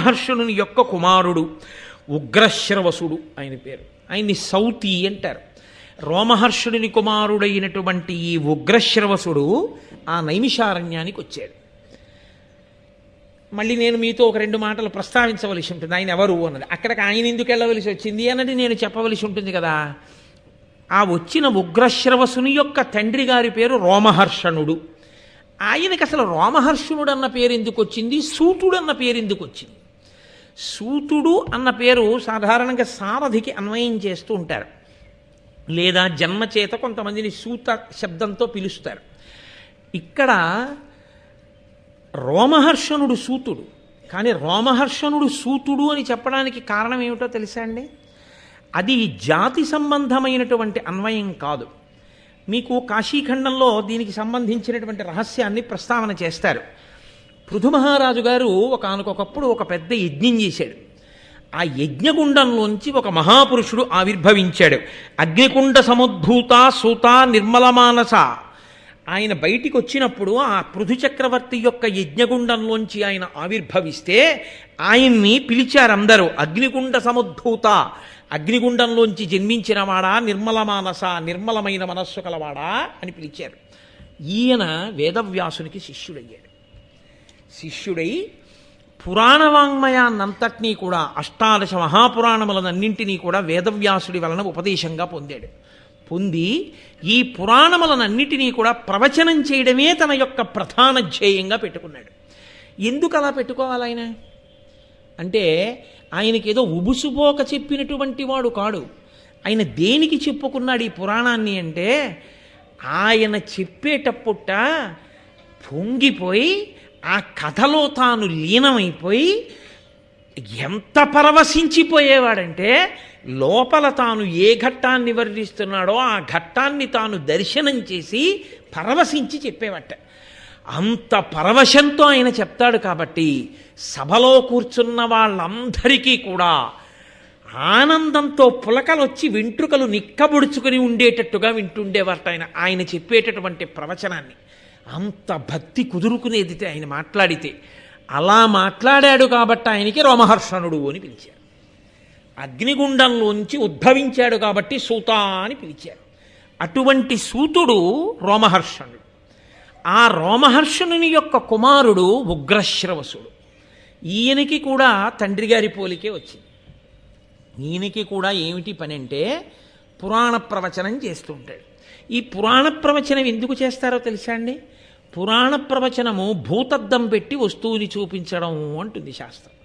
రోమహర్షణుని యొక్క కుమారుడు ఉగ్రశ్రవసుడు ఆయన పేరు. ఆయన్ని సౌతి అంటారు. రోమహర్షుడిని కుమారుడైనటువంటి ఈ ఉగ్రశ్రవసుడు ఆ నైమిషారణ్యానికి వచ్చాడు. మళ్ళీ నేను మీతో ఒక 2 మాటలు ప్రస్తావించవలసి ఉంటుంది. ఆయన ఎవరు అన్నది, అక్కడికి ఆయన ఎందుకు వెళ్ళవలసి వచ్చింది అన్నది నేను చెప్పవలసి ఉంటుంది కదా. ఆ వచ్చిన ఉగ్రశ్రవసుని యొక్క తండ్రి గారి పేరు రోమహర్షణుడు. ఆయనకి అసలు రోమహర్షణుడు అన్న పేరు ఎందుకు వచ్చింది, సూతుడు అన్న పేరు ఎందుకు వచ్చింది? సూతుడు అన్న పేరు సాధారణంగా సారథికి అన్వయం చేస్తూ ఉంటారు, లేదా జన్మచేత కొంతమందిని సూత శబ్దంతో పిలుస్తారు. ఇక్కడ రోమహర్షణుడు సూతుడు, కానీ రోమహర్షణుడు సూతుడు అని చెప్పడానికి కారణం ఏమిటో తెలుసా అండి? అది జాతి సంబంధమైనటువంటి అన్వయం కాదు. మీకు కాశీఖండంలో దీనికి సంబంధించినటువంటి రహస్యాన్ని ప్రస్తావన చేస్తారు. పృథు మహారాజు గారు ఒకానొకప్పుడు ఒక పెద్ద యజ్ఞం చేశాడు. ఆ యజ్ఞగుండంలోంచి ఒక మహాపురుషుడు ఆవిర్భవించాడు. అగ్నికుండ సముద్భూత సూత నిర్మలమానస. ఆయన బయటికి వచ్చినప్పుడు ఆ పృథు చక్రవర్తి యొక్క యజ్ఞగుండంలోంచి ఆయన ఆవిర్భవిస్తే ఆయన్ని పిలిచారు అందరూ. అగ్నికుండ సముద్భూత, అగ్నిగుండంలోంచి జన్మించినవాడా, నిర్మలమానస, నిర్మలమైన మనస్సు కలవాడా అని పిలిచారు. ఈయన వేదవ్యాసునికి శిష్యుడయ్యాడు. శిష్యుడై పురాణ వాంగ్మయాన్నంతటినీ కూడా, అష్టాదశ మహాపురాణములనన్నింటినీ కూడా వేదవ్యాసుడి వలన ఉపదేశంగా పొందాడు. పొంది ఈ పురాణములనన్నిటినీ కూడా ప్రవచనం చేయడమే తన యొక్క ప్రధాన ధ్యేయంగా పెట్టుకున్నాడు. ఎందుకు అలా పెట్టుకోవాలి ఆయన అంటే, ఆయనకి ఏదో ఉబుసుపోక చెప్పినటువంటి వాడు కాడు. ఆయన దేనికి చెప్పుకున్నాడు ఈ పురాణాన్ని అంటే, ఆయన చెప్పేటప్పుట పొంగిపోయి ఆ కథలో తాను లీనమైపోయి ఎంత పరవశించిపోయేవాడంటే, లోపల తాను ఏ ఘట్టాన్ని వర్ణిస్తున్నాడో ఆ ఘట్టాన్ని తాను దర్శనం చేసి పరవశించి చెప్పేవట. అంత పరవశంతో ఆయన చెప్తాడు కాబట్టి సభలో కూర్చున్న వాళ్ళందరికీ కూడా ఆనందంతో పులకలొచ్చి వెంట్రుకలు నిక్కబుడుచుకుని ఉండేటట్టుగా వింటుండేవారట ఆయన చెప్పేటటువంటి ప్రవచనాన్ని. అంత భక్తి కుదురుకునేది ఆయన మాట్లాడితే. అలా మాట్లాడాడు కాబట్టి ఆయనకి రోమహర్షణుడు అని పిలిచారు. అగ్నిగుండంలోంచి ఉద్భవించాడు కాబట్టి సూత అని పిలిచారు. అటువంటి సూతుడు రోమహర్షణుడు. ఆ రోమహర్షణుని యొక్క కుమారుడు ఉగ్రశ్రవసుడు. ఈయనకి కూడా తండ్రి గారి పోలికే వచ్చింది. ఈయనకి కూడా ఏమిటి పని అంటే, పురాణ ప్రవచనం చేస్తూ ఉంటాడు. ఈ పురాణ ప్రవచనం ఎందుకు చేస్తారో తెలుసా అండి? పురాణ ప్రవచనము భూతద్దం పెట్టి వస్తువుని చూపించడం అంటుంది శాస్త్రం.